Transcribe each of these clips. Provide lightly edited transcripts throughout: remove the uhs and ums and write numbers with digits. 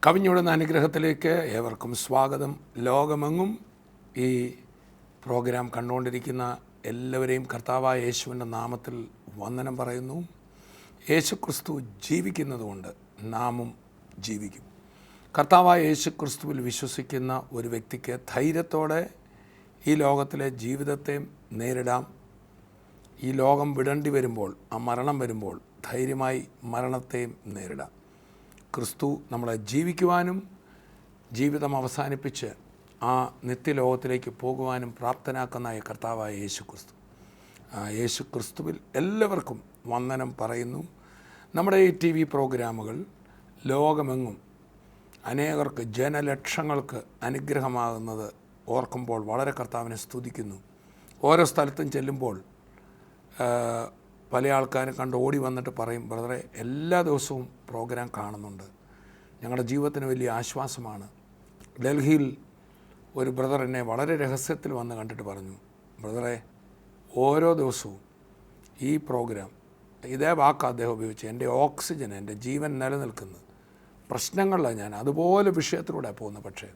കവിഞ്ഞൊഴുന്ന അനുഗ്രഹത്തിലേക്ക് ഏവർക്കും സ്വാഗതം. ലോകമെങ്ങും ഈ പ്രോഗ്രാം കണ്ടുകൊണ്ടിരിക്കുന്ന എല്ലാവരെയും കർത്താവായ യേശുവിൻ്റെ നാമത്തിൽ വന്ദനം പറയുന്നു. യേശു ക്രിസ്തു ജീവിക്കുന്നതുകൊണ്ട് നാമും ജീവിക്കും. കർത്താവായ യേശു ക്രിസ്തുവിൽ വിശ്വസിക്കുന്ന ഒരു വ്യക്തിക്ക് ധൈര്യത്തോടെ ഈ ലോകത്തിലെ ജീവിതത്തെ നേരിടാം. ഈ ലോകം വിടേണ്ടി വരുമ്പോൾ, ആ മരണം വരുമ്പോൾ ധൈര്യമായി മരണത്തെയും നേരിടാം. ക്രിസ്തു നമ്മളെ ജീവിക്കുവാനും ജീവിതം അവസാനിപ്പിച്ച് ആ നിത്യലോകത്തിലേക്ക് പോകുവാനും പ്രാപ്തനാക്കുന്ന കർത്താവായ യേശു ക്രിസ്തു. യേശു ക്രിസ്തുവിൽ എല്ലാവർക്കും വന്ദനം പറയുന്നു. നമ്മുടെ ഈ TV പ്രോഗ്രാമുകൾ ലോകമെങ്ങും അനേകർക്ക്, ജനലക്ഷങ്ങൾക്ക് അനുഗ്രഹമാകുന്നത് ഓർക്കുമ്പോൾ വളരെ കർത്താവിനെ സ്തുതിക്കുന്നു. ഓരോ സ്ഥലത്തും ചെല്ലുമ്പോൾ പല ആൾക്കാരും കണ്ട് ഓടി വന്നിട്ട് പറയും, ബ്രദറെ എല്ലാ ദിവസവും പ്രോഗ്രാം കാണുന്നുണ്ട്, ഞങ്ങളുടെ ജീവിതത്തിന് വലിയ ആശ്വാസമാണ്. ഡൽഹിയിൽ ഒരു ബ്രദർ എന്നെ വളരെ രഹസ്യത്തിൽ വന്ന് കണ്ടിട്ട് പറഞ്ഞു, ബ്രദറെ ഓരോ ദിവസവും ഈ പ്രോഗ്രാം, ഇതേ വാക്ക് അദ്ദേഹം ഉപയോഗിച്ച്, എൻ്റെ ഓക്സിജൻ, എൻ്റെ ജീവൻ നിലനിൽക്കുന്നത് പ്രശ്നങ്ങളിലാണ്, ഞാൻ അതുപോലെ വിഷയത്തിലൂടെ പോകുന്നത്. പക്ഷേ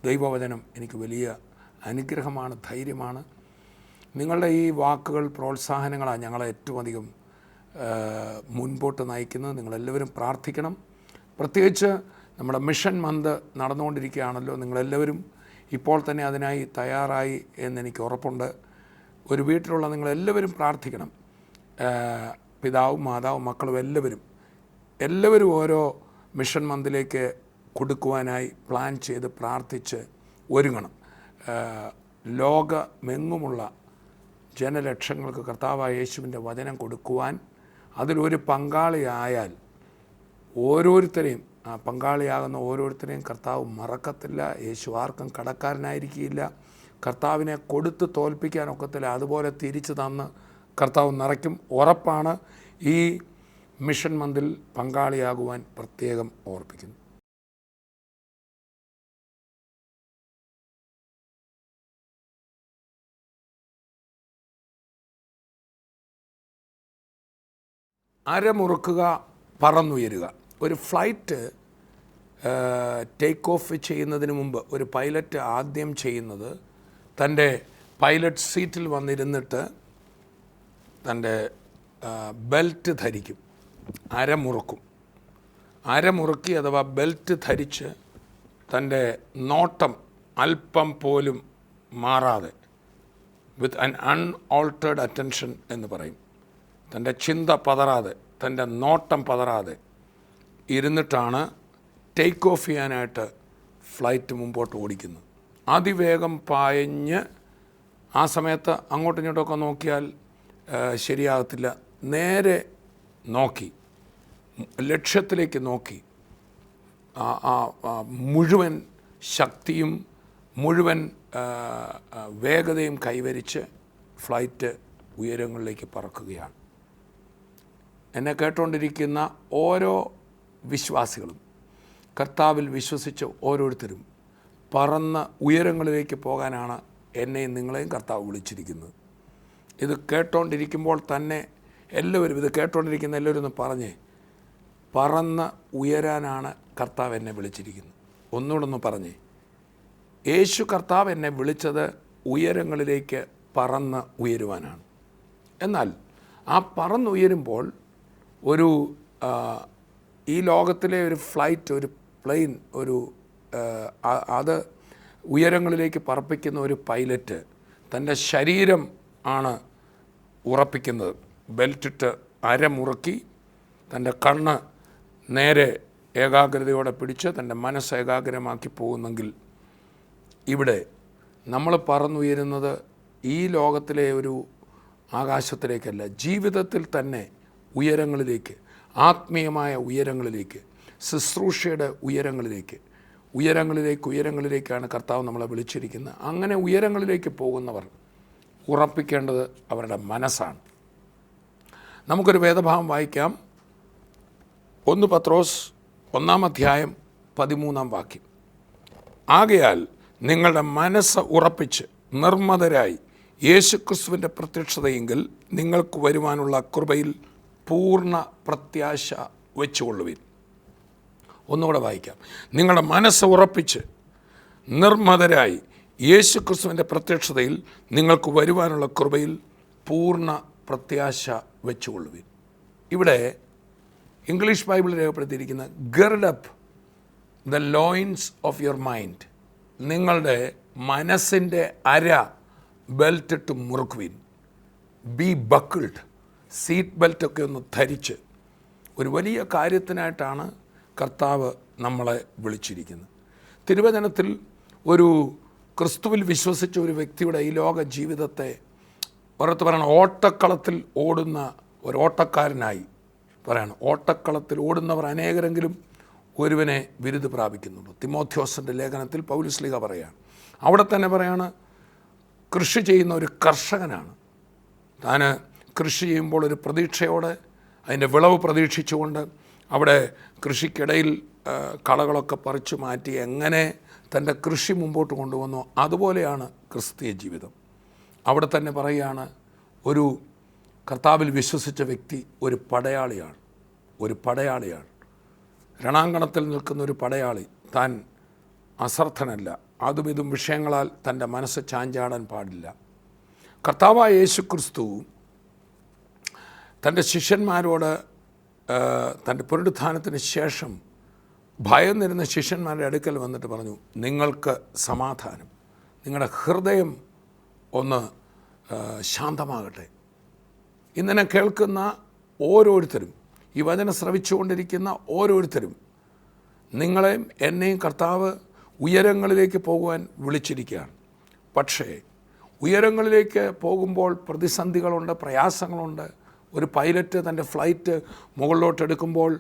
ദൈവവചനം എനിക്ക് വലിയ അനുഗ്രഹമാണ്, ധൈര്യമാണ്. നിങ്ങളുടെ ഈ വാക്കുകൾ, പ്രോത്സാഹനങ്ങളാണ് ഞങ്ങളെ ഏറ്റവും അധികം മുൻപോട്ട് നയിക്കുന്നത്. നിങ്ങളെല്ലാവരും പ്രാർത്ഥിക്കണം. പ്രത്യേകിച്ച് നമ്മുടെ മിഷൻ മന്ത് നടന്നുകൊണ്ടിരിക്കുകയാണല്ലോ. നിങ്ങളെല്ലാവരും ഇപ്പോൾ തന്നെ അതിനായി തയ്യാറായി എന്നെനിക്ക് ഉറപ്പുണ്ട്. ഒരു വീട്ടിലുള്ള നിങ്ങളെല്ലാവരും പ്രാർത്ഥിക്കണം. പിതാവും മാതാവും മക്കളും എല്ലാവരും ഓരോ മിഷൻ മന്തിലേക്ക് കൊടുക്കുവാനായി പ്ലാൻ ചെയ്ത് പ്രാർത്ഥിച്ച് ഒരുങ്ങണം. ലോകമെങ്ങുമുള്ള ജനലക്ഷങ്ങൾക്ക് കർത്താവായ യേശുവിൻ്റെ വചനം കൊടുക്കുവാൻ അതിലൊരു പങ്കാളിയായാൽ ഓരോരുത്തരെയും, ആ പങ്കാളിയാകുന്ന ഓരോരുത്തരെയും കർത്താവ് മറക്കത്തില്ല. യേശു ആർക്കും കടക്കാരനായിരിക്കില്ല. കർത്താവിനെ കൊടുത്ത് തോൽപ്പിക്കാനൊക്കത്തില്ല. അതുപോലെ തിരിച്ചു തന്ന് കർത്താവ് നിറയ്ക്കും. ഉറപ്പാണ്. ഈ മിഷൻ മന്തിൽ പങ്കാളിയാകുവാൻ പ്രത്യേകം ഓർപ്പിക്കുന്നു. അരമുറുക്കുക, പറന്നുയരുക. ഒരു ഫ്ലൈറ്റ് ടേക്ക് ഓഫ് ചെയ്യുന്നതിന് മുമ്പ് ഒരു പൈലറ്റ് ആദ്യം ചെയ്യുന്നത് തൻ്റെ പൈലറ്റ് സീറ്റിൽ വന്നിരുന്നിട്ട് തൻ്റെ ബെൽറ്റ് ധരിക്കും, അരമുറുക്കി അഥവാ ബെൽറ്റ് ധരിച്ച് തൻ്റെ നോട്ടം അല്പം പോലും മാറാതെ, വിത്ത് ആൻ അൺആൾട്ടേർഡ് അറ്റൻഷൻ എന്ന് പറയും, തൻ്റെ ചിന്ത പതറാതെ, തൻ്റെ നോട്ടം പതറാതെ ഇരുന്നിട്ടാണ് ടേക്ക് ഓഫ് ചെയ്യാനായിട്ട് ഫ്ലൈറ്റ് മുമ്പോട്ട് ഓടിക്കുന്നത്. അതിവേഗം പായഞ്ഞ് ആ സമയത്ത് അങ്ങോട്ടും ഇങ്ങോട്ടൊക്കെ നോക്കിയാൽ ശരിയാകത്തില്ല. നേരെ നോക്കി, ലക്ഷ്യത്തിലേക്ക് നോക്കി, മുഴുവൻ ശക്തിയും മുഴുവൻ വേഗതയും കൈവരിച്ച് ഫ്ലൈറ്റ് ഉയരങ്ങളിലേക്ക് പറക്കുകയാണ്. എന്നെ കേട്ടുകൊണ്ടിരിക്കുന്ന ഓരോ വിശ്വാസികളും, കർത്താവിൽ വിശ്വസിച്ച് ഓരോരുത്തരും പറന്ന ഉയരങ്ങളിലേക്ക് പോകാനാണ് എന്നെയും നിങ്ങളെയും കർത്താവ് വിളിച്ചിരിക്കുന്നത്. ഇത് കേട്ടുകൊണ്ടിരിക്കുമ്പോൾ തന്നെ എല്ലാവരും, ഇത് കേട്ടുകൊണ്ടിരിക്കുന്ന എല്ലാവരും ഒന്ന് പറഞ്ഞേ, പറന്ന് ഉയരാനാണ് കർത്താവ് എന്നെ വിളിച്ചിരിക്കുന്നത്. ഒന്നുകൂടെ ഒന്ന് പറഞ്ഞേ, യേശു കർത്താവ് എന്നെ വിളിച്ചത് ഉയരങ്ങളിലേക്ക് പറന്ന് ഉയരുവാനാണ്. എന്നാൽ ആ പറന്നുയരുമ്പോൾ ഒരു ഈ ലോകത്തിലെ ഒരു ഫ്ലൈറ്റ്, ഒരു പ്ലെയിൻ, അത് ഉയരങ്ങളിലേക്ക് പറപ്പിക്കുന്ന ഒരു പൈലറ്റ് തൻ്റെ ശരീരം ആണ് ഉറപ്പിക്കുന്നത്. ബെൽറ്റിട്ട് അരമുറുക്കി തൻ്റെ കണ്ണ് നേരെ ഏകാഗ്രതയോടെ പിടിച്ച് തൻ്റെ മനസ്സ് ഏകാഗ്രമാക്കി പോകുന്നെങ്കിൽ, ഇവിടെ നമ്മൾ പറന്നുയരുന്നത് ഈ ലോകത്തിലെ ഒരു ആകാശത്തിലേക്കല്ല, ജീവിതത്തിൽ തന്നെ ഉയരങ്ങളിലേക്ക്, ആത്മീയമായ ഉയരങ്ങളിലേക്ക്, ശുശ്രൂഷയുടെ ഉയരങ്ങളിലേക്കാണ് കർത്താവ് നമ്മളെ വിളിച്ചിരിക്കുന്നത്. അങ്ങനെ ഉയരങ്ങളിലേക്ക് പോകുന്നവർ ഉറപ്പിക്കേണ്ടത് അവരുടെ മനസ്സാണ്. നമുക്കൊരു വേദഭാഗം വായിക്കാം. 1 പത്രോസ് 1:13 ആകയാൽ നിങ്ങളുടെ മനസ്സ് ഉറപ്പിച്ച് നിർമ്മതരായി യേശുക്രിസ്തുവിൻ്റെ പ്രത്യക്ഷതയെങ്കിൽ നിങ്ങൾക്ക് വരുവാനുള്ള കൃപയിൽ പൂർണ്ണ പ്രത്യാശ വെച്ചുകൊള്ളുവിൻ. ഒന്നുകൂടെ വായിക്കാം. നിങ്ങളുടെ മനസ്സ് ഉറപ്പിച്ച് നിർമ്മതരായി യേശു ക്രിസ്തുവിൻ്റെ പ്രത്യക്ഷതയിൽ നിങ്ങൾക്ക് വരുവാനുള്ള കൃപയിൽ പൂർണ്ണ പ്രത്യാശ വെച്ചുകൊള്ളുവിൻ. ഇവിടെ ഇംഗ്ലീഷ് ബൈബിൾ രേഖപ്പെടുത്തിയിരിക്കുന്ന gird up the loins of your mind. നിങ്ങളുടെ മനസ്സിൻ്റെ അര ബെൽറ്റിട്ട് മുറുക്കുവിൻ. ബി ബക്കിൾഡ്. സീറ്റ് ബെൽറ്റൊക്കെ ഒന്ന് ധരിച്ച് ഒരു വലിയ കാര്യത്തിനായിട്ടാണ് കർത്താവ് നമ്മളെ വിളിച്ചിരിക്കുന്നത്. തിരുവചനത്തിൽ ഒരു ക്രിസ്തുവിൽ വിശ്വസിച്ച ഒരു വ്യക്തിയുടെ ഈ ലോക ജീവിതത്തെ പുറത്ത് പറയണം, ഓട്ടക്കളത്തിൽ ഓടുന്ന ഒരു ഓട്ടക്കാരനായി പറയണം. ഓട്ടക്കളത്തിൽ ഓടുന്നവർ അനേകരെങ്കിലും ഒരുവനെ ബിരുദ പ്രാപിക്കുന്നുണ്ട്. തിമോഥെയോസിൻ്റെ ലേഖനത്തിൽ പൗലോസ് ശ്ലീഹ പറയാണ്, അവിടെ തന്നെ പറയാണ്, കൃഷി ചെയ്യുന്ന ഒരു കർഷകനാണ് താൻ. കൃഷി ചെയ്യുമ്പോൾ ഒരു പ്രതീക്ഷയോടെ അതിൻ്റെ വിളവ് പ്രതീക്ഷിച്ചുകൊണ്ട് അവിടെ കൃഷിക്കിടയിൽ കളകളൊക്കെ പറിച്ചു മാറ്റി എങ്ങനെ തൻ്റെ കൃഷി മുമ്പോട്ട് കൊണ്ടുവന്നു, അതുപോലെയാണ് ക്രിസ്തീയ ജീവിതം. അവിടെ തന്നെ പറയുകയാണ്, ഒരു കർത്താവിൽ വിശ്വസിച്ച വ്യക്തി ഒരു പടയാളിയാണ്. ഒരു പടയാളിയാണ്. രണാങ്കണത്തിൽ നിൽക്കുന്ന ഒരു പടയാളി. താൻ അശ്രദ്ധനല്ല. അതും ഇതും വിഷയങ്ങളാൽ തൻ്റെ മനസ്സ് ചാഞ്ചാടാൻ പാടില്ല. കർത്താവായ യേശു ക്രിസ്തു തൻ്റെ ശിഷ്യന്മാരോട് തൻ്റെ പുനരുത്ഥാനത്തിന് ശേഷം ഭയന്നിരുന്ന ശിഷ്യന്മാരുടെ അടുക്കൽ വന്നിട്ട് പറഞ്ഞു, നിങ്ങൾക്ക് സമാധാനം, നിങ്ങളുടെ ഹൃദയം ഒന്ന് ശാന്തമാകട്ടെ. ഇന്നെന്നെ കേൾക്കുന്ന ഓരോരുത്തരും, ഈ വചനം ശ്രവിച്ചുകൊണ്ടിരിക്കുന്ന ഓരോരുത്തരും, നിങ്ങളെയും എന്നെയും കർത്താവ് ഉയരങ്ങളിലേക്ക് പോകുവാൻ വിളിച്ചിരിക്കുകയാണ്. പക്ഷേ ഉയരങ്ങളിലേക്ക് പോകുമ്പോൾ പ്രതിസന്ധികളുണ്ട്, പ്രയാസങ്ങളുണ്ട്. ഒരു പൈലറ്റ് തൻ്റെ ഫ്ലൈറ്റ് മുകളിലോട്ടെടുക്കുമ്പോൾ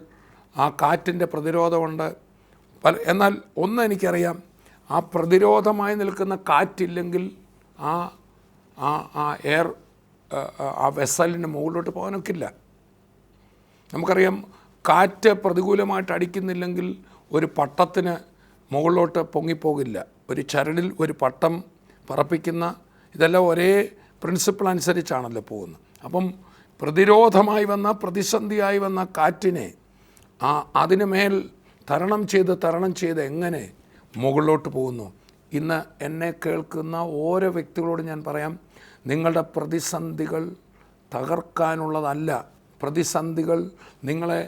ആ കാറ്റിൻ്റെ പ്രതിരോധമുണ്ട്. എന്നാൽ ഒന്ന് എനിക്കറിയാം, ആ പ്രതിരോധമായി നിൽക്കുന്ന കാറ്റില്ലെങ്കിൽ ആ എയർ ആ വെസലിന് മുകളിലോട്ട് പോകാനൊക്കില്ല. നമുക്കറിയാം, കാറ്റ് പ്രതികൂലമായിട്ട് അടിക്കുന്നില്ലെങ്കിൽ ഒരു പട്ടത്തിന് മുകളിലോട്ട് പൊങ്ങിപ്പോകില്ല. ഒരു ചരടിൽ ഒരു പട്ടം പറപ്പിക്കുന്ന ഇതെല്ലാം ഒരേ പ്രിൻസിപ്പിൾ അനുസരിച്ചാണല്ലോ പോകുന്നത്. അപ്പം പ്രതിരോധമായി വന്ന, പ്രതിസന്ധിയായി വന്ന കാറ്റിനെ അതിന് മേൽ തരണം ചെയ്ത് എങ്ങനെ മുകളിലോട്ട് പോകുന്നു? ഇന്ന് എന്നെ കേൾക്കുന്ന ഓരോ വ്യക്തികളോട് ഞാൻ പറയാം, നിങ്ങളുടെ പ്രതിസന്ധികൾ തകർക്കാനുള്ളതല്ല, പ്രതിസന്ധികൾ നിങ്ങളെ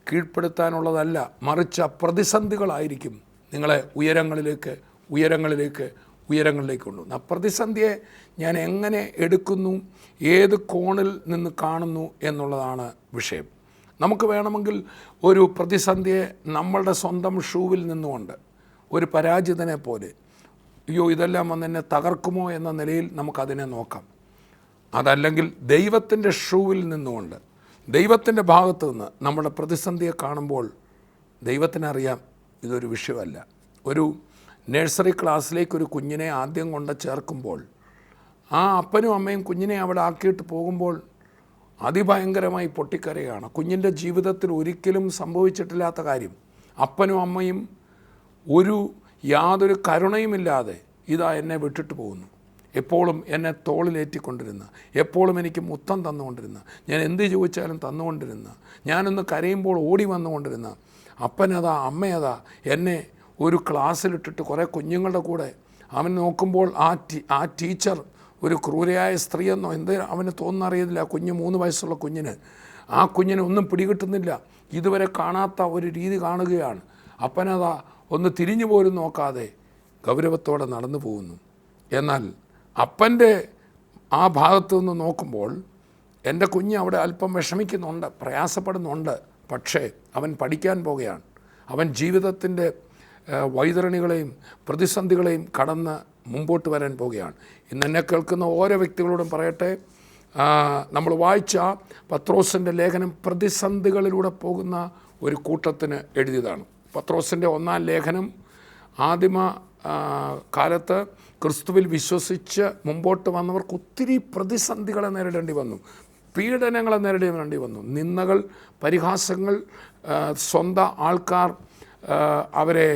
കീഴ്പ്പെടുത്താനുള്ളതല്ല, മറിച്ച് പ്രതിസന്ധികളായിരിക്കും നിങ്ങളെ ഉയരങ്ങളിലേക്ക് കൊണ്ടുവന്നു. ആ പ്രതിസന്ധിയെ ഞാൻ എങ്ങനെ എടുക്കുന്നു, ഏത് കോണിൽ നിന്ന് കാണുന്നു എന്നുള്ളതാണ് വിഷയം. നമുക്ക് വേണമെങ്കിൽ ഒരു പ്രതിസന്ധിയെ നമ്മളുടെ സ്വന്തം ഷൂവിൽ നിന്നുകൊണ്ട് ഒരു പരാജിതനെ പോലെ, അയ്യോ ഇതെല്ലാം വന്ന് എന്നെ തകർക്കുമോ എന്ന നിലയിൽ നമുക്കതിനെ നോക്കാം. അതല്ലെങ്കിൽ ദൈവത്തിൻ്റെ ഷൂവിൽ നിന്നുകൊണ്ട്, ദൈവത്തിൻ്റെ ഭാഗത്തു നിന്ന് നമ്മുടെ പ്രതിസന്ധിയെ കാണുമ്പോൾ ദൈവത്തിനറിയാം ഇതൊരു വിഷയമല്ല. ഒരു നഴ്സറി ക്ലാസ്സിലേക്ക് ഒരു കുഞ്ഞിനെ ആദ്യം കൊണ്ട് ചേർക്കുമ്പോൾ ആ അപ്പനും അമ്മയും കുഞ്ഞിനെ അവിടെ ആക്കിയിട്ട് പോകുമ്പോൾ അതിഭയങ്കരമായി പൊട്ടിക്കരയാണ്. കുഞ്ഞിൻ്റെ ജീവിതത്തിൽ ഒരിക്കലും സംഭവിച്ചിട്ടില്ലാത്ത കാര്യം. അപ്പനും അമ്മയും യാതൊരു കരുണയുമില്ലാതെ ഇതാ എന്നെ വിട്ടിട്ട് പോകുന്നു. എപ്പോഴും എന്നെ തോളിലേറ്റിക്കൊണ്ടിരുന്ന, എപ്പോഴും എനിക്ക് മുത്തം തന്നുകൊണ്ടിരുന്ന, ഞാൻ എന്ത് ചോദിച്ചാലും തന്നുകൊണ്ടിരുന്ന, ഞാനൊന്ന് കരയുമ്പോൾ ഓടി വന്നുകൊണ്ടിരുന്ന അപ്പനതാ അമ്മയതാ എന്നെ ഒരു ക്ലാസ്സിലിട്ടിട്ട് കുറേ കുഞ്ഞുങ്ങളുടെ കൂടെ അവൻ നോക്കുമ്പോൾ ആ ടീച്ചർ ഒരു ക്രൂരയായ സ്ത്രീയെന്നോ എന്ത് അവന് തോന്നുന്നറിയത്തില്ല. 3 വയസ്സുള്ള കുഞ്ഞിന്, ആ കുഞ്ഞിനെ ഒന്നും പിടികിട്ടുന്നില്ല. ഇതുവരെ കാണാത്ത ഒരു രീതി കാണുകയാണ്. അപ്പനതാ ഒന്ന് തിരിഞ്ഞു പോലും നോക്കാതെ ഗൗരവത്തോടെ നടന്നു പോകുന്നു. എന്നാൽ അപ്പൻ്റെ ആ ഭാഗത്തു നിന്ന് നോക്കുമ്പോൾ എൻ്റെ കുഞ്ഞ് അവിടെ അല്പം വിഷമിക്കുന്നുണ്ട്, പ്രയാസപ്പെടുന്നുണ്ട്. പക്ഷേ അവൻ പഠിക്കാൻ പോകുകയാണ്. അവൻ ജീവിതത്തിൻ്റെ വൈതരണികളെയും പ്രതിസന്ധികളെയും കടന്ന് മുമ്പോട്ട് വരാൻ പോവുകയാണ്. ഇന്ന് എന്നെ കേൾക്കുന്ന ഓരോ വ്യക്തികളോടും പറയട്ടെ, നമ്മൾ വായിച്ച പത്രോസിൻ്റെ ലേഖനം പ്രതിസന്ധികളിലൂടെ പോകുന്ന ഒരു കൂട്ടത്തിന് എഴുതിയതാണ്. പത്രോസിൻ്റെ 1-ാം ലേഖനം ആദിമ കാലത്ത് ക്രിസ്തുവിൽ വിശ്വസിച്ച് മുമ്പോട്ട് വന്നവർക്ക് ഒത്തിരി പ്രതിസന്ധികളെ നേരിടേണ്ടി വന്നു, പീഡനങ്ങളെ നേരിടേണ്ടി വന്നു, നിന്ദകൾ, പരിഹാസങ്ങൾ, സ്വന്തം ആൾക്കാർ അവരെ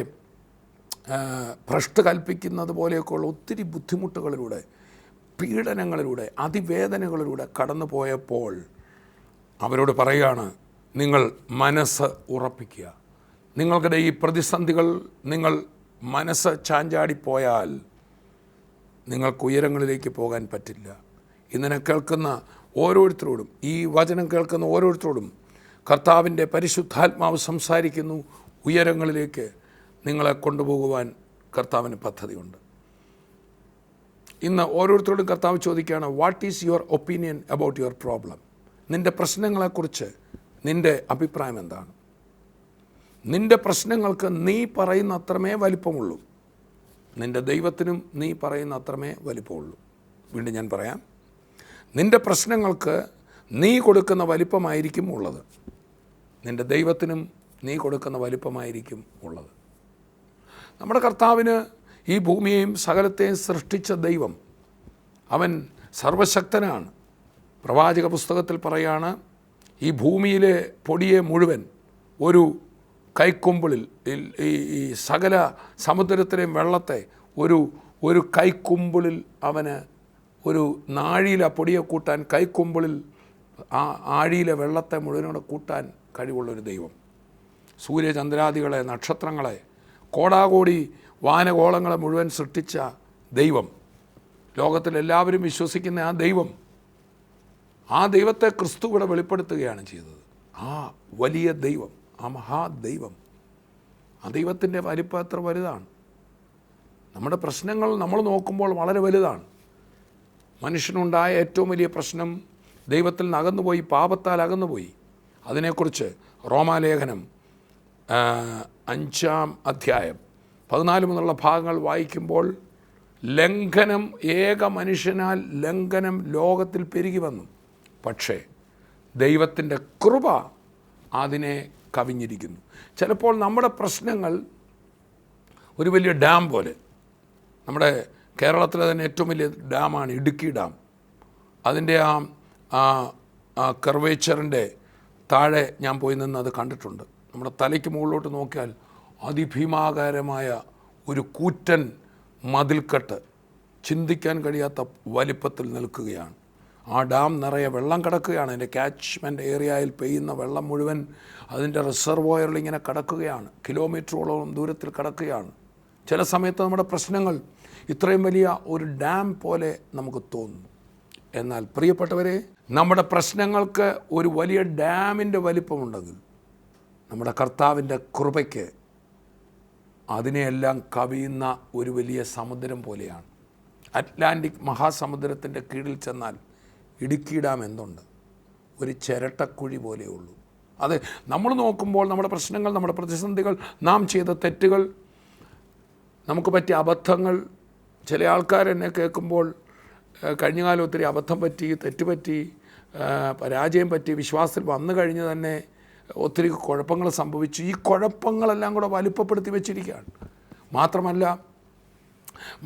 ഭ്രഷ്ട് കൽപ്പിക്കുന്നത് പോലെയൊക്കെയുള്ള ഒത്തിരി ബുദ്ധിമുട്ടുകളിലൂടെ, പീഡനങ്ങളിലൂടെ, അതിവേദനകളിലൂടെ കടന്നു പോയപ്പോൾ അവരോട് പറയുകയാണ്, നിങ്ങൾ മനസ്സ് ഉറപ്പിക്കുക, നിങ്ങളുടെ ഈ പ്രതിസന്ധികൾ നിങ്ങൾ മനസ്സ് ചാഞ്ചാടിപ്പോയാൽ നിങ്ങൾക്ക് ഉയരങ്ങളിലേക്ക് പോകാൻ പറ്റില്ല. ഇങ്ങനെ കേൾക്കുന്ന ഓരോരുത്തരോടും, ഈ വചനം കേൾക്കുന്ന ഓരോരുത്തരോടും കർത്താവിൻ്റെ പരിശുദ്ധാത്മാവ് സംസാരിക്കുന്നു. ഉയരങ്ങളിലേക്ക് നിങ്ങളെ കൊണ്ടുപോകുവാൻ കർത്താവിന് പദ്ധതിയുണ്ട്. ഇന്ന് ഓരോരുത്തരോടും കർത്താവ് ചോദിക്കുകയാണ്, what is your opinion about your problem? നിൻ്റെ പ്രശ്നങ്ങളെക്കുറിച്ച് നിൻ്റെ അഭിപ്രായം എന്താണ്? നിൻ്റെ പ്രശ്നങ്ങൾക്ക് നീ പറയുന്ന അത്രമേ വലിപ്പമുള്ളൂ. നിൻ്റെ ദൈവത്തിനും നീ പറയുന്ന അത്രമേ വലിപ്പമുള്ളൂ. വീണ്ടും ഞാൻ പറയാം, നിൻ്റെ പ്രശ്നങ്ങൾക്ക് നീ കൊടുക്കുന്ന വലിപ്പമായിരിക്കും ഉള്ളത്. നിൻ്റെ ദൈവത്തിനും നീ കൊടുക്കുന്ന വലിപ്പമായിരിക്കും ഉള്ളത്. നമ്മുടെ കർത്താവിന് ഈ ഭൂമിയെയും സകലത്തെയും സൃഷ്ടിച്ച ദൈവം, അവൻ സർവശക്തനാണ്. പ്രവാചക പുസ്തകത്തിൽ പറയാണ്, ഈ ഭൂമിയിലെ പൊടിയെ മുഴുവൻ ഒരു കൈക്കൊമ്പിളിൽ, ഈ സകല സമുദ്രത്തിലെയും വെള്ളത്തെ ഒരു കൈക്കൊമ്പിളിൽ അവന് ഒരു നാഴിയിലെ പൊടിയെ കൂട്ടാൻ, കൈക്കൊമ്പിളിൽ ആ ആഴിയിലെ വെള്ളത്തെ മുഴുവനോടെ കൂട്ടാൻ കഴിവുള്ളൊരു ദൈവം. സൂര്യചന്ദ്രാദികളെ, നക്ഷത്രങ്ങളെ, കോടാകോടി വാനഗോളങ്ങളെ മുഴുവൻ സൃഷ്ടിച്ച ദൈവം, ലോകത്തിലെല്ലാവരും വിശ്വസിക്കുന്ന ആ ദൈവത്തെ ക്രിസ്തു ഇവിടെ വെളിപ്പെടുത്തുകയാണ് ചെയ്തത്. ആ വലിയ ദൈവം, ആ മഹാദൈവം, ആ ദൈവത്തിൻ്റെ വലിപ്പം എത്ര വലുതാണ്! നമ്മുടെ പ്രശ്നങ്ങൾ നമ്മൾ നോക്കുമ്പോൾ വളരെ വലുതാണ്. മനുഷ്യനുണ്ടായ ഏറ്റവും വലിയ പ്രശ്നം ദൈവത്തിൽ നിന്ന് അകന്നുപോയി, പാപത്താൽ അകന്നുപോയി. അതിനെക്കുറിച്ച് റോമാലേഖനം 5-ാം അധ്യായം 14 മുതലുള്ള ഭാഗങ്ങൾ വായിക്കുമ്പോൾ, ലംഘനം, ഏക മനുഷ്യനാൽ ലംഘനം ലോകത്തിൽ പെരുകി വന്നു, പക്ഷേ ദൈവത്തിൻ്റെ കൃപ അതിനെ കവിഞ്ഞിരിക്കുന്നു. ചിലപ്പോൾ നമ്മുടെ പ്രശ്നങ്ങൾ ഒരു വലിയ ഡാം പോലെ, നമ്മുടെ കേരളത്തിലെ തന്നെ ഏറ്റവും വലിയ ഡാമാണ് ഇടുക്കി ഡാം. അതിൻ്റെ ആ കർവേച്ചറിൻ്റെ താഴെ ഞാൻ പോയി നിന്ന് അത് കണ്ടിട്ടുണ്ട്. നമ്മുടെ തലയ്ക്ക് മുകളിലോട്ട് നോക്കിയാൽ അതിഭീമാകാരമായ ഒരു കൂറ്റൻ മതിൽക്കെട്ട് ചിന്തിക്കാൻ കഴിയാത്ത വലിപ്പത്തിൽ നിൽക്കുകയാണ്. ആ ഡാം നിറയെ വെള്ളം കിടക്കുകയാണ്. അതിൻ്റെ ക്യാച്ച്മെൻറ്റ് ഏരിയയിൽ പെയ്യുന്ന വെള്ളം മുഴുവൻ അതിൻ്റെ റിസർവോയറിൽ ഇങ്ങനെ കിടക്കുകയാണ്, കിലോമീറ്ററോളം ദൂരത്തിൽ കിടക്കുകയാണ്. ചില സമയത്ത് നമ്മുടെ പ്രശ്നങ്ങൾ ഇത്രയും വലിയ ഒരു ഡാം പോലെ നമുക്ക് തോന്നുന്നു. എന്നാൽ പ്രിയപ്പെട്ടവരെ, നമ്മുടെ പ്രശ്നങ്ങൾക്ക് ഒരു വലിയ ഡാമിൻ്റെ വലിപ്പമുണ്ടെങ്കിൽ നമ്മുടെ കർത്താവിൻ്റെ കൃപയ്ക്ക് അതിനെയെല്ലാം കവിയുന്ന ഒരു വലിയ സമുദ്രം പോലെയാണ്. അറ്റ്ലാന്റിക് മഹാസമുദ്രത്തിൻ്റെ കീഴിൽ ചെന്നാൽ ഇടുക്കി ഡാം എന്തുണ്ട്? ഒരു ചിരട്ടക്കുഴി പോലെയുള്ളൂ. അത് നമ്മൾ നോക്കുമ്പോൾ നമ്മുടെ പ്രശ്നങ്ങൾ, നമ്മുടെ പ്രതിസന്ധികൾ, നാം ചെയ്ത തെറ്റുകൾ, നമുക്ക് പറ്റിയ അബദ്ധങ്ങൾ, ചില ആൾക്കാർ എന്നെ കേൾക്കുമ്പോൾ കഴിഞ്ഞ കാലം ഒത്തിരി അബദ്ധം പറ്റി, തെറ്റുപറ്റി, പരാജയം പറ്റി, വിശ്വാസത്തിൽ വന്നു കഴിഞ്ഞ് തന്നെ ഒത്തിരി കുഴപ്പങ്ങൾ സംഭവിച്ചു. ഈ കുഴപ്പങ്ങളെല്ലാം കൂടെ വലിപ്പപ്പെടുത്തി വെച്ചിരിക്കുകയാണ്. മാത്രമല്ല,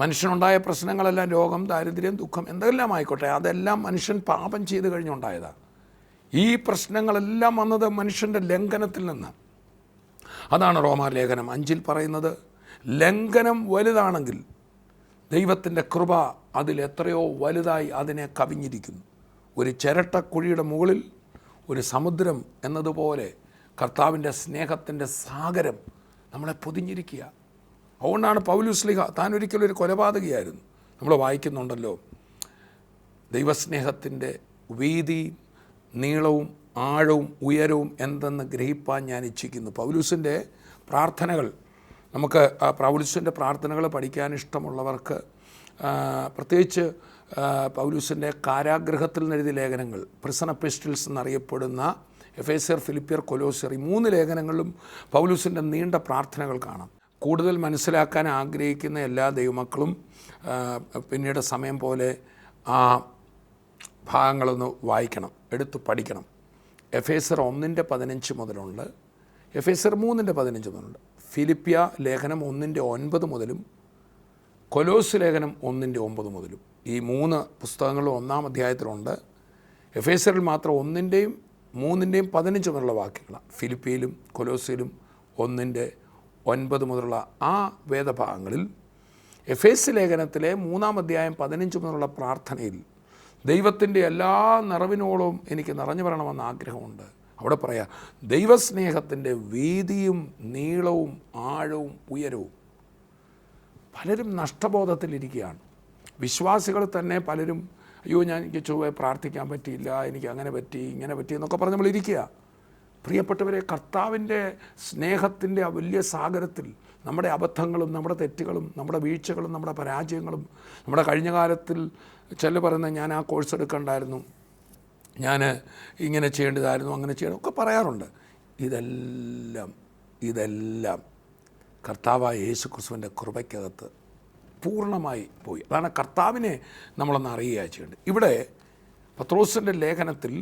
മനുഷ്യനുണ്ടായ പ്രശ്നങ്ങളെല്ലാം രോഗം, ദാരിദ്ര്യം, ദുഃഖം എന്തെല്ലാം ആയിക്കോട്ടെ, അതെല്ലാം മനുഷ്യൻ പാപം ചെയ്ത് കഴിഞ്ഞുണ്ടായതാണ്. ഈ പ്രശ്നങ്ങളെല്ലാം വന്നത് മനുഷ്യൻ്റെ ലംഘനത്തിൽ നിന്ന്. അതാണ് റോമാലേഖനം 5 പറയുന്നത്. ലംഘനം വലുതാണെങ്കിൽ ദൈവത്തിൻ്റെ കൃപ അതിൽ എത്രയോ വലുതായി അതിനെ കവിഞ്ഞിരിക്കുന്നു. ഒരു ചിരട്ടക്കുഴിയുടെ മുകളിൽ ഒരു സമുദ്രം എന്നതുപോലെ കർത്താവിൻ്റെ സ്നേഹത്തിൻ്റെ സാഗരം നമ്മളെ പൊതിഞ്ഞിരിക്കുക. അതുകൊണ്ടാണ് പൗലോസ്ലീഹ, താൻ ഒരിക്കലും ഒരു കൊലപാതകിയായിരുന്നു. നമ്മൾ വായിക്കുന്നുണ്ടല്ലോ, ദൈവസ്നേഹത്തിൻ്റെ വീതി, നീളവും ആഴവും ഉയരവും എന്തെന്ന് ഗ്രഹിപ്പാൻ ഞാൻ ഇച്ഛിക്കുന്നു. പൗലോസിൻ്റെ പ്രാർത്ഥനകൾ, നമുക്ക് പൗലോസിൻ്റെ പ്രാർത്ഥനകൾ പഠിക്കാൻ ഇഷ്ടമുള്ളവർക്ക്, പ്രത്യേകിച്ച് പൗലോസിൻ്റെ കാരാഗൃഹത്തിൽ നിന്നെഴുതിയ ലേഖനങ്ങൾ, പ്രിസൺ എപ്പിസ്റ്റൽസ് എന്നറിയപ്പെടുന്ന എഫേസ്യർ, ഫിലിപ്പിയർ, കൊലോസ്യർ, ഈ 3 ലേഖനങ്ങളിലും പൗലോസിൻ്റെ നീണ്ട പ്രാർത്ഥനകൾ കാണാം. കൂടുതൽ മനസ്സിലാക്കാൻ ആഗ്രഹിക്കുന്ന എല്ലാ ദൈവമക്കളും പിന്നീട് സമയം പോലെ ആ ഭാഗങ്ങളൊന്ന് വായിക്കണം, എടുത്ത് പഠിക്കണം. എഫേസ്യർ 1:15 മുതലുണ്ട്, എഫേസ്യർ 3:15 മുതലുണ്ട്, ഫിലിപ്പിയ ലേഖനം 1:9 മുതലും കൊലോസ് ലേഖനം 1:9 മുതലും. ഈ 3 പുസ്തകങ്ങളും 1-ാം അധ്യായത്തിലുണ്ട്. എഫേസ്യറിൽ മാത്രം 1-ൻ്റെയും 3-ൻ്റെയും 15 മുതലുള്ള വാക്യങ്ങളാണ്. ഫിലിപ്പിയിലും കൊലോസിലും 1:9 മുതലുള്ള ആ വേദഭാഗങ്ങളിൽ എഫേസ്യ ലേഖനത്തിലെ 3-ാം അധ്യായം 15 മുതലുള്ള പ്രാർത്ഥനയിൽ ദൈവത്തിൻ്റെ എല്ലാ നിറവിനോളം എനിക്ക് നിറഞ്ഞു വരണമെന്ന് ആഗ്രഹമുണ്ട്. അവിടെ പറയാം ദൈവസ്നേഹത്തിൻ്റെ വീതിയും നീളവും ആഴവും ഉയരവും. പലരും നഷ്ടബോധത്തിലിരിക്കുകയാണ്. വിശ്വാസികൾ തന്നെ പലരും അയ്യോ എനിക്ക് ചൊവ്വേ പ്രാർത്ഥിക്കാൻ പറ്റിയില്ല, എനിക്ക് അങ്ങനെ പറ്റി ഇങ്ങനെ പറ്റി എന്നൊക്കെ പറഞ്ഞ് നമ്മളിരിക്കുക. പ്രിയപ്പെട്ടവരെ, കർത്താവിൻ്റെ സ്നേഹത്തിൻ്റെ ആ വലിയ സാഗരത്തിൽ നമ്മുടെ അബദ്ധങ്ങളും നമ്മുടെ തെറ്റുകളും നമ്മുടെ വീഴ്ചകളും നമ്മുടെ പരാജയങ്ങളും നമ്മുടെ കഴിഞ്ഞ കാലത്തിൽ ചില പറയുന്നത് ഞാൻ ആ കോഴ്സ് എടുക്കണ്ടായിരുന്നു, ഞാൻ ഇങ്ങനെ ചെയ്യേണ്ടതായിരുന്നു, അങ്ങനെ ചെയ്യണം ഒക്കെ പറയാറുണ്ട്. ഇതെല്ലാം കർത്താവായ യേശു ക്രിസ്തുവിൻ്റെ കൃപയ്ക്കകത്ത് പൂർണ്ണമായി പോയി. അതാണ് കർത്താവിനെ നമ്മളൊന്ന് അറിയുക ചെയ്യേണ്ടത്. ഇവിടെ പത്രോസിൻ്റെ ലേഖനത്തിൽ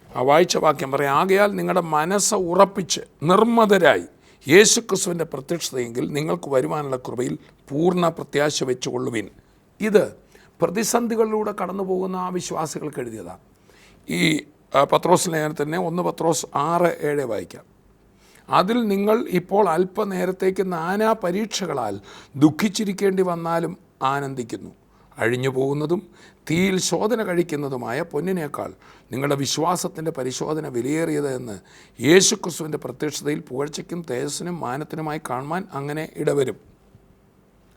വായിച്ച വാക്യം പറയാം, ആകയാൽ നിങ്ങളുടെ മനസ്സ് ഉറപ്പിച്ച് നിർമ്മതരായി യേശു ക്രിസ്തുവിൻ്റെ പ്രത്യക്ഷതയെങ്കിൽ നിങ്ങൾക്ക് വരുവാനുള്ള കൃപയിൽ പൂർണ്ണ പ്രത്യാശ വെച്ചുകൊള്ളുവിൻ. ഇത് പ്രതിസന്ധികളിലൂടെ കടന്നു പോകുന്ന ആ വിശ്വാസികൾക്ക് എഴുതിയതാണ്. ഈ പത്രോസ് ലേഖനത്തിനെ 1 പത്രോസ് 6:7 വായിക്കാം. അതിൽ നിങ്ങൾ ഇപ്പോൾ അല്പനേരത്തേക്ക് നാനാ പരീക്ഷകളാൽ ദുഃഖിച്ചിരിക്കേണ്ടി വന്നാലും ആനന്ദിക്കുന്നു. അഴിഞ്ഞു പോകുന്നതും തീയിൽ ശോധന കഴിക്കുന്നതുമായ പൊന്നിനേക്കാൾ നിങ്ങളുടെ വിശ്വാസത്തിൻ്റെ പരിശോധന വിലയേറിയത് എന്ന് യേശു ക്രിസ്തുവിൻ്റെ പ്രത്യക്ഷതയിൽ പുകഴ്ചയ്ക്കും തേജസ്സിനും മാനത്തിനുമായി കാണുവാൻ അങ്ങനെ ഇടവരും.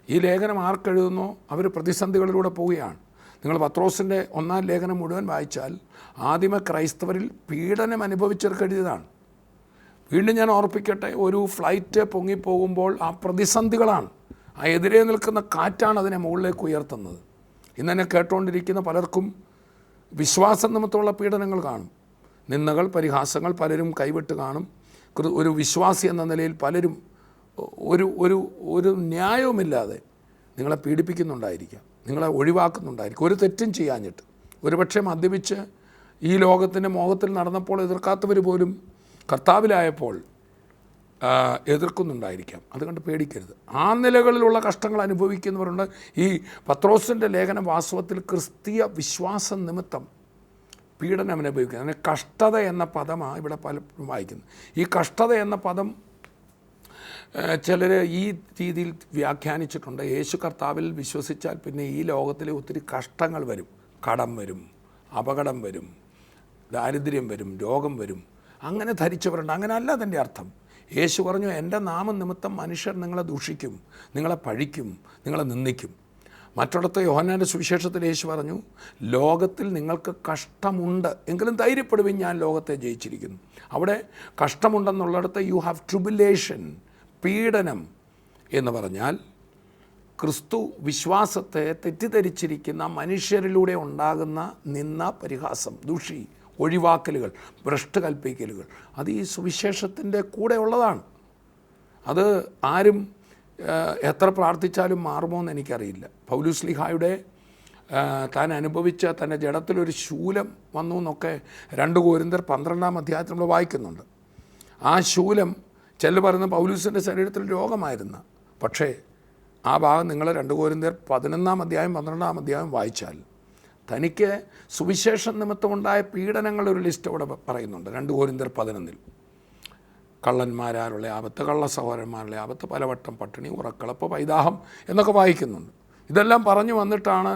ഈ ലേഖനം ആർക്കെഴുതുന്നോ അവർ പ്രതിസന്ധികളിലൂടെ പോവുകയാണ്. നിങ്ങൾ പത്രോസിൻ്റെ 1-ാം ലേഖനം മുഴുവൻ വായിച്ചാൽ ആദിമ ക്രൈസ്തവരിൽ പീഡനം അനുഭവിച്ചവർക്ക് എഴുതിയതാണ്. വീണ്ടും ഞാൻ ഓർപ്പിക്കട്ടെ, ഒരു ഫ്ലൈറ്റ് പൊങ്ങിപ്പോകുമ്പോൾ ആ പ്രതിസന്ധികളാണ്, ആ എതിരെ നിൽക്കുന്ന കാറ്റാണ് അതിനെ മുകളിലേക്ക് ഉയർത്തുന്നത്. ഇന്നെന്നെ കേട്ടുകൊണ്ടിരിക്കുന്ന പലർക്കും വിശ്വാസം നിമിത്തമുള്ള പീഡനങ്ങൾ കാണും, നിന്ദകൾ, പരിഹാസങ്ങൾ പലരും കൈവിട്ട് കാണും. ഒരു വിശ്വാസി എന്ന നിലയിൽ പലരും ഒരു ന്യായവുമില്ലാതെ നിങ്ങളെ പീഡിപ്പിക്കുന്നുണ്ടായിരിക്കാം, നിങ്ങളെ ഒഴിവാക്കുന്നുണ്ടായിരിക്കും, ഒരു തെറ്റും ചെയ്യാഞ്ഞിട്ട്. ഒരുപക്ഷെ മദ്യപിച്ച് ഈ ലോകത്തിൻ്റെ മോഹത്തിൽ നടന്നപ്പോൾ എതിർക്കാത്തവർ പോലും കർത്താവിലായപ്പോൾ എതിർക്കുന്നുണ്ടായിരിക്കാം. അതുകൊണ്ട് പേടിക്കരുത്. ആ നിലകളിലുള്ള കഷ്ടങ്ങൾ അനുഭവിക്കുന്നവരുണ്ട്. ഈ പത്രോസിൻ്റെ ലേഖനം വാസ്തവത്തിൽ ക്രിസ്തീയ വിശ്വാസം നിമിത്തം പീഡനം അനുഭവിക്കുന്നത്. അങ്ങനെ കഷ്ടത എന്ന പദമാണ് ഇവിടെ പലപ്പോഴും വായിക്കുന്നത്. ഈ കഷ്ടത എന്ന പദം ചിലർ ഈ രീതിയിൽ വ്യാഖ്യാനിച്ചിട്ടുണ്ട്. യേശു കർത്താവിൽ വിശ്വസിച്ചാൽ പിന്നെ ഈ ലോകത്തിലെ ഒത്തിരി കഷ്ടങ്ങൾ വരും, കടം വരും, അപകടം വരും, ദാരിദ്ര്യം വരും, രോഗം വരും, അങ്ങനെ ധരിച്ചവരുണ്ട്. അങ്ങനെ അല്ല അതിൻ്റെ അർത്ഥം. യേശു പറഞ്ഞു, എൻ്റെ നാമം നിമിത്തം മനുഷ്യർ നിങ്ങളെ ദൂഷിക്കും, നിങ്ങളെ പഴിക്കും, നിങ്ങളെ നിന്ദിക്കും. മറ്റിടത്ത് യോഹന്നാൻ്റെ സുവിശേഷത്തിൽ യേശു പറഞ്ഞു, ലോകത്തിൽ നിങ്ങൾക്ക് കഷ്ടമുണ്ട്, എങ്കിലും ധൈര്യപ്പെടുവിൻ, ഞാൻ ലോകത്തെ ജയിച്ചിരിക്കുന്നു. അവിടെ കഷ്ടമുണ്ടെന്നുള്ളിടത്ത് യു ഹാവ് ട്രിബുലേഷൻ, പീഡനം എന്ന് പറഞ്ഞാൽ ക്രിസ്തു വിശ്വാസത്തെ തെറ്റിദ്ധരിച്ചിരിക്കുന്ന മനുഷ്യരിലൂടെ ഉണ്ടാകുന്ന നിന്ന, പരിഹാസം, ദൂഷി, ഒഴിവാക്കലുകൾ, ഭ്രഷ്ട് കൽപ്പിക്കലുകൾ, അത് ഈ സുവിശേഷത്തിൻ്റെ കൂടെ ഉള്ളതാണ്. അത് ആരും എത്ര പ്രാർത്ഥിച്ചാലും മാറുമോ എന്ന് എനിക്കറിയില്ല. പൗലുസ്ലീഹായുടെ താൻ അനുഭവിച്ച തൻ്റെ ജഡത്തിലൊരു ശൂലം വന്നു എന്നൊക്കെ 2 കൊരിന്ത്യർ 12-ാം അധ്യായത്തിൽ നമ്മൾ വായിക്കുന്നുണ്ട്. ആ ശൂലം ചില പറയുന്ന പൗലൂസിൻ്റെ ശരീരത്തിൽ രോഗമായിരുന്ന, പക്ഷേ ആ ഭാഗം നിങ്ങൾ 2 കൊരിന്ത്യർ 11-ാം അധ്യായം 12-ാം അധ്യായം വായിച്ചാൽ തനിക്ക് സുവിശേഷം നിമിത്തമുണ്ടായ പീഡനങ്ങളുടെ ഒരു ലിസ്റ്റ് അവിടെ പറയുന്നുണ്ട്. 2 കൊരിന്ത്യർ 11-ൽ കള്ളന്മാരാലുള്ള ആപത്ത്, കള്ള സഹോദരന്മാരുടെ ആപത്ത്, പലവട്ടം പട്ടിണി, ഉറക്കളപ്പ്, വൈദാഹം എന്നൊക്കെ വായിക്കുന്നുണ്ട്. ഇതെല്ലാം പറഞ്ഞു വന്നിട്ടാണ്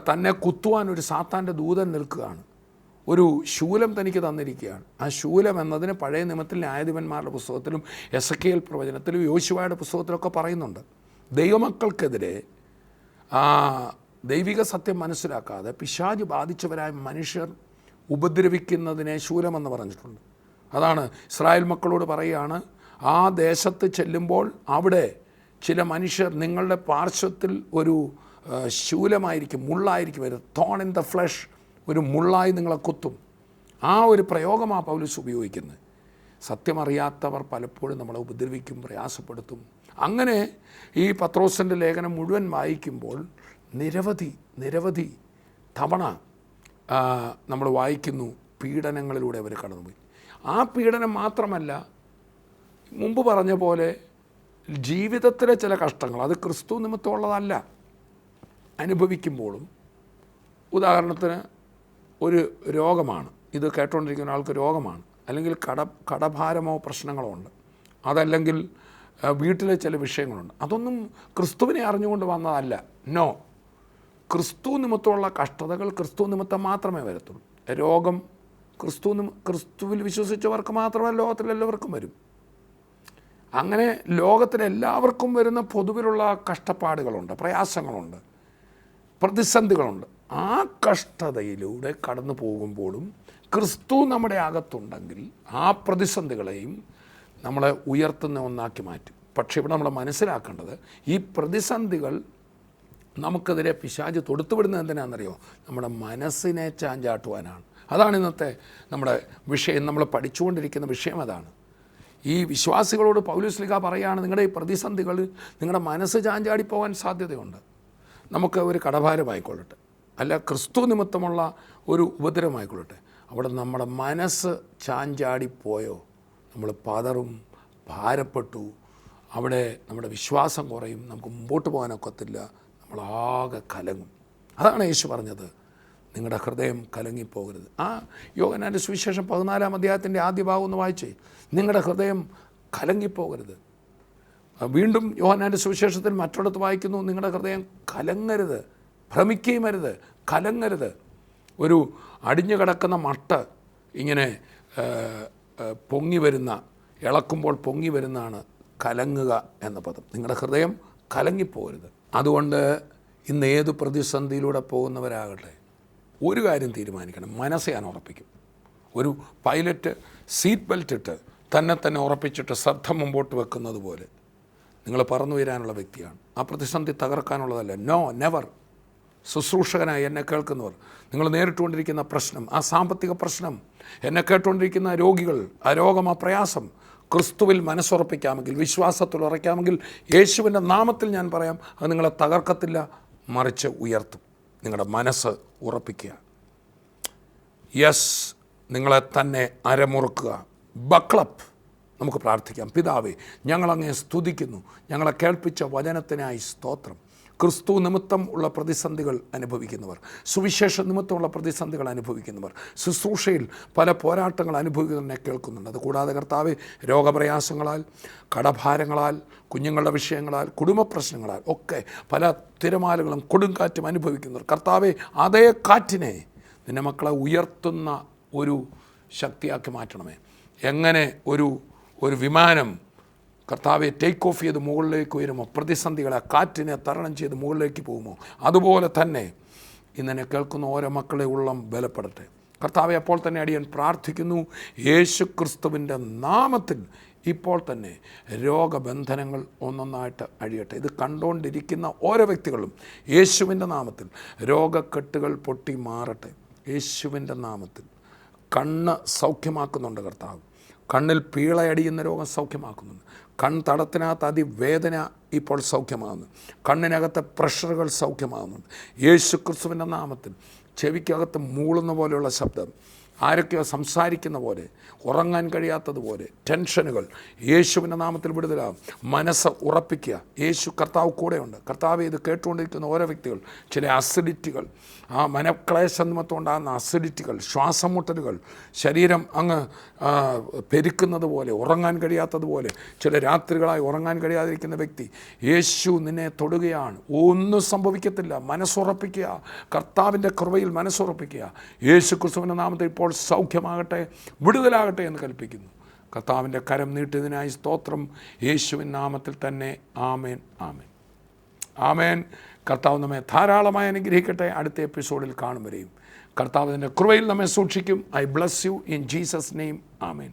തന്നെ കുത്തുവാൻ ഒരു സാത്താൻ്റെ ദൂതൻ നിൽക്കുകയാണ്. ഒരു ശൂലം തനിക്ക് തന്നിരിക്കുകയാണ്. ആ ശൂലം എന്നതിന് പഴയ നിയമത്തിൽ ന്യായാധിപന്മാരുടെ പുസ്തകത്തിലും എസെക്കിയേൽ പ്രവചനത്തിലും യോശുവയുടെ പുസ്തകത്തിലൊക്കെ പറയുന്നുണ്ട്. ദൈവമക്കൾക്കെതിരെ ദൈവിക സത്യം മനസ്സിലാക്കാതെ പിശാച് ബാധിച്ചവരായ മനുഷ്യർ ഉപദ്രവിക്കുന്നതിനെ ശൂലമെന്ന് പറഞ്ഞിട്ടുണ്ട്. അതാണ് ഇസ്രായേൽ മക്കളോട് പറയുകയാണ്, ആ ദേശത്ത് ചെല്ലുമ്പോൾ അവിടെ ചില മനുഷ്യർ നിങ്ങളുടെ പാർശ്വത്തിൽ ഒരു ശൂലമായിരിക്കും, മുള്ളായിരിക്കും വരും, തോൺ ഇൻ ദ ഫ്ലഷ്, ഒരു മുള്ളായി നിങ്ങളെ കുത്തും. ആ ഒരു പ്രയോഗമാണ് പൗലോസ് ഉപയോഗിക്കുന്നത്. സത്യമറിയാത്തവർ പലപ്പോഴും നമ്മളെ ഉപദ്രവിക്കും, പ്രയാസപ്പെടുത്തും. അങ്ങനെ ഈ പത്രോസിൻ്റെ ലേഖനം മുഴുവൻ വായിക്കുമ്പോൾ നിരവധി തവണ നമ്മൾ വായിക്കുന്നു പീഡനങ്ങളിലൂടെ അവർ കടന്നുപോയി. ആ പീഡനം മാത്രമല്ല, മുമ്പ് പറഞ്ഞ പോലെ ജീവിതത്തിലെ ചില കഷ്ടങ്ങൾ, അത് ക്രിസ്തു നിമിത്തമുള്ളതല്ല, അനുഭവിക്കുമ്പോഴും. ഉദാഹരണത്തിന് ഒരു രോഗമാണ്, ഇത് കേട്ടുകൊണ്ടിരിക്കുന്ന ആൾക്ക് രോഗമാണ്, അല്ലെങ്കിൽ കടഭാരമോ പ്രശ്നങ്ങളോ ഉണ്ട്, അതല്ലെങ്കിൽ വീട്ടിലെ ചില വിഷയങ്ങളുണ്ട്. അതൊന്നും ക്രിസ്തുവിനെ അറിഞ്ഞുകൊണ്ട് വന്നതല്ല. നോ, ക്രിസ്തു നിമിത്തമുള്ള കഷ്ടതകൾ ക്രിസ്തു നിമിത്തം മാത്രമേ വരത്തുള്ളൂ. രോഗം, ക്രിസ്തുവിൽ വിശ്വസിച്ചവർക്ക് മാത്രമല്ല, ലോകത്തിലെല്ലാവർക്കും വരും. അങ്ങനെ ലോകത്തിലെല്ലാവർക്കും വരുന്ന പൊതുവിലുള്ള കഷ്ടപ്പാടുകളുണ്ട്, പ്രയാസങ്ങളുണ്ട്, പ്രതിസന്ധികളുണ്ട്. ആ കഷ്ടതയിലൂടെ കടന്നു പോകുമ്പോഴും ക്രിസ്തു നമ്മുടെ അകത്തുണ്ടെങ്കിൽ ആ പ്രതിസന്ധികളെയും നമ്മളെ ഉയർത്തുന്ന ഒന്നാക്കി മാറ്റും. പക്ഷേ ഇവിടെ നമ്മൾ മനസ്സിലാക്കേണ്ടത്, ഈ പ്രതിസന്ധികൾ നമുക്കെതിരെ പിശാച് തൊടുത്തുവിടുന്നത് എന്തിനാണെന്നറിയോ? നമ്മുടെ മനസ്സിനെ ചാഞ്ചാട്ടുവാനാണ്. അതാണ് ഇന്നത്തെ നമ്മുടെ വിഷയം, നമ്മൾ പഠിച്ചുകൊണ്ടിരിക്കുന്ന വിഷയം അതാണ്. ഈ വിശ്വാസികളോട് പൗലോസ് പറയുകയാണ്, നിങ്ങളുടെ ഈ പ്രതിസന്ധികൾ നിങ്ങളുടെ മനസ്സ് ചാഞ്ചാടിപ്പോകാൻ സാധ്യതയുണ്ട്. നമുക്ക് ഒരു കടഭാരമായിക്കൊള്ളട്ടെ, അല്ല ക്രിസ്തു നിമിത്തമുള്ള ഒരു ഉപദ്രവമായിക്കൊള്ളട്ടെ, അവിടെ നമ്മുടെ മനസ്സ് ചാഞ്ചാടിപ്പോയോ നമ്മൾ പതറും, ഭാരപ്പെട്ടു, അവിടെ നമ്മുടെ വിശ്വാസം കുറയും, നമുക്ക് മുമ്പോട്ട് പോകാനൊക്കത്തില്ല, നമ്മളാകെ കലങ്ങും. അതാണ് യേശു പറഞ്ഞത്, നിങ്ങളുടെ ഹൃദയം കലങ്ങിപ്പോകരുത്. ആ യോഹന്നാൻ്റെ സുവിശേഷം 14-ാം അധ്യായത്തിൻ്റെ ആദ്യ ഭാഗം ഒന്ന് വായിച്ചേ, നിങ്ങളുടെ ഹൃദയം കലങ്ങിപ്പോകരുത്. വീണ്ടും യോഹന്നാൻ്റെ സുവിശേഷത്തിൽ മറ്റൊരിടത്ത് വായിക്കുന്നു, നിങ്ങളുടെ ഹൃദയം കലങ്ങരുത്, ഭ്രമിക്കുകയും അരുത്, കലങ്ങരുത്. ഒരു അടിഞ്ഞു കിടക്കുന്ന മട്ട് ഇങ്ങനെ പൊങ്ങി വരുന്ന, ഇളക്കുമ്പോൾ പൊങ്ങി വരുന്നതാണ് കലങ്ങുക എന്ന പദം. നിങ്ങളുടെ ഹൃദയം കലങ്ങിപ്പോകരുത്. അതുകൊണ്ട് ഇന്ന് ഏത് പ്രതിസന്ധിയിലൂടെ പോകുന്നവരാകട്ടെ, ഒരു കാര്യം തീരുമാനിക്കണം, മനസ്സെ ഞാൻ ഉറപ്പിക്കും. ഒരു പൈലറ്റ് സീറ്റ് ബെൽറ്റ് ഇട്ട് തന്നെ ഉറപ്പിച്ചിട്ട് ശ്രദ്ധ മുമ്പോട്ട് വെക്കുന്നത് പോലെ നിങ്ങൾ പറന്നു വരാനുള്ള വ്യക്തിയാണ്. ആ പ്രതിസന്ധി തകർക്കാനുള്ളതല്ല. No, never. ശുശ്രൂഷകനായി എന്നെ കേൾക്കുന്നവർ, നിങ്ങൾ നേരിട്ടുകൊണ്ടിരിക്കുന്ന പ്രശ്നം, ആ സാമ്പത്തിക പ്രശ്നം, എന്നെ കേട്ടുകൊണ്ടിരിക്കുന്ന രോഗികൾ, ആ രോഗം, ആ പ്രയാസം, ക്രിസ്തുവിൽ മനസ്സുറപ്പിക്കാമെങ്കിൽ, വിശ്വാസത്തിൽ ഉറയ്ക്കാമെങ്കിൽ, യേശുവിൻ്റെ നാമത്തിൽ ഞാൻ പറയാം, അത് നിങ്ങളെ തകർക്കത്തില്ല, മറിച്ച് ഉയർത്തും. നിങ്ങളുടെ മനസ്സ് ഉറപ്പിക്കുക. യെസ്, നിങ്ങളെ തന്നെ അരമുറുക്കുക. ബക്ലപ്പ്. നമുക്ക് പ്രാർത്ഥിക്കാം. പിതാവേ, ഞങ്ങളങ്ങേ സ്തുതിക്കുന്നു. ഞങ്ങളെ കേൾപ്പിച്ച വചനത്തിനായി സ്തോത്രം. ക്രിസ്തു നിമിത്തം ഉള്ള പ്രതിസന്ധികൾ അനുഭവിക്കുന്നവർ, സുവിശേഷ നിമിത്തമുള്ള പ്രതിസന്ധികൾ അനുഭവിക്കുന്നവർ, ശുശ്രൂഷയിൽ പല പോരാട്ടങ്ങൾ അനുഭവിക്കുന്നതിനെ കേൾക്കുന്നുണ്ട്. അതുകൂടാതെ കർത്താവെ, രോഗപ്രയാസങ്ങളാൽ, കടഭാരങ്ങളാൽ, കുഞ്ഞുങ്ങളുടെ വിഷയങ്ങളാൽ, കുടുംബ പ്രശ്നങ്ങളാൽ ഒക്കെ പല തിരമാലകളും കൊടുങ്കാറ്റും അനുഭവിക്കുന്നവർ, കർത്താവെ, അതേ കാറ്റിനെ നിൻ്റെ മക്കളെ ഉയർത്തുന്ന ഒരു ശക്തിയാക്കി മാറ്റണമേ. എങ്ങനെ ഒരു വിമാനം കർത്താവെ ടേക്ക് ഓഫ് ചെയ്ത് മുകളിലേക്ക് ഉയരുമോ, പ്രതിസന്ധികളെ കാറ്റിനെ തരണം ചെയ്ത് മുകളിലേക്ക് പോകുമോ, അതുപോലെ തന്നെ ഇന്നെന്നെ കേൾക്കുന്ന ഓരോ മക്കളെ ഉള്ളം ബലപ്പെടട്ടെ. കർത്താവെ, അപ്പോൾ തന്നെ അടിയൻ പ്രാർത്ഥിക്കുന്നു, യേശു ക്രിസ്തുവിൻ്റെ നാമത്തിൽ ഇപ്പോൾ തന്നെ രോഗബന്ധനങ്ങൾ ഒന്നൊന്നായിട്ട് അഴിയട്ടെ. ഇത് കണ്ടുകൊണ്ടിരിക്കുന്ന ഓരോ വ്യക്തികളും യേശുവിൻ്റെ നാമത്തിൽ രോഗക്കെട്ടുകൾ പൊട്ടി മാറട്ടെ. യേശുവിൻ്റെ നാമത്തിൽ കണ്ണ് സൗഖ്യമാക്കുന്നുണ്ട് കർത്താവ്. കണ്ണിൽ പീളയടിയുന്ന രോഗം സൗഖ്യമാക്കുന്നുണ്ട്. കൺതടത്തിനകത്ത് അതിവേദന ഇപ്പോൾ സൗഖ്യമാകുന്നു. കണ്ണിനകത്തെ പ്രഷറുകൾ സൗഖ്യമാകുന്നുണ്ട്. യേശു ക്രിസ്തുവിൻ്റെ നാമത്തിൽ ചെവിക്കകത്ത് മൂളുന്ന പോലെയുള്ള ശബ്ദം, ആരൊക്കെയോ സംസാരിക്കുന്ന പോലെ, ഉറങ്ങാൻ കഴിയാത്തതുപോലെ ടെൻഷനുകൾ യേശുവിൻ്റെ നാമത്തിൽ വിടുതലാകും. മനസ്സ് ഉറപ്പിക്കുക. യേശു കർത്താവ് കൂടെയുണ്ട്. കർത്താവ് ഇത് കേട്ടുകൊണ്ടിരിക്കുന്ന ഓരോ വ്യക്തികൾ, ചില അസിഡിറ്റികൾ, ആ മനക്ലേശ നിമിത്തം ഉണ്ടാകുന്ന അസിഡിറ്റികൾ, ശ്വാസം മുട്ടലുകൾ, ശരീരം അങ്ങ് പെരുക്കുന്നത് പോലെ, ഉറങ്ങാൻ കഴിയാത്തതുപോലെ, ചില രാത്രികളായി ഉറങ്ങാൻ കഴിയാതിരിക്കുന്ന വ്യക്തി, യേശു നിന്നെ തൊടുകയാണ്. ഒന്നും സംഭവിക്കത്തില്ല. മനസ്സുറപ്പിക്കുക. കർത്താവിൻ്റെ കൃപയിൽ മനസ്സുറപ്പിക്കുക. യേശു ക്രിസ്തുവിൻ്റെ നാമത്തിൽ ഇപ്പോൾ സൗഖ്യമാകട്ടെ, വിടുതലാകട്ടെ എന്ന് കൽപ്പിക്കുന്നു. കർത്താവിൻ്റെ കരം നീട്ടിയതിനായി സ്തോത്രം. യേശുവിൻ നാമത്തിൽ തന്നെ. ആമേൻ, ആമേൻ, ആമേൻ. കർത്താവ് നമ്മെ ധാരാളമായി അനുഗ്രഹിക്കട്ടെ. അടുത്ത എപ്പിസോഡിൽ കാണും വരെയും കർത്താവിൻ്റെ കൃപയിൽ നമ്മെ സൂക്ഷിക്കും. I bless you in Jesus name. Amen.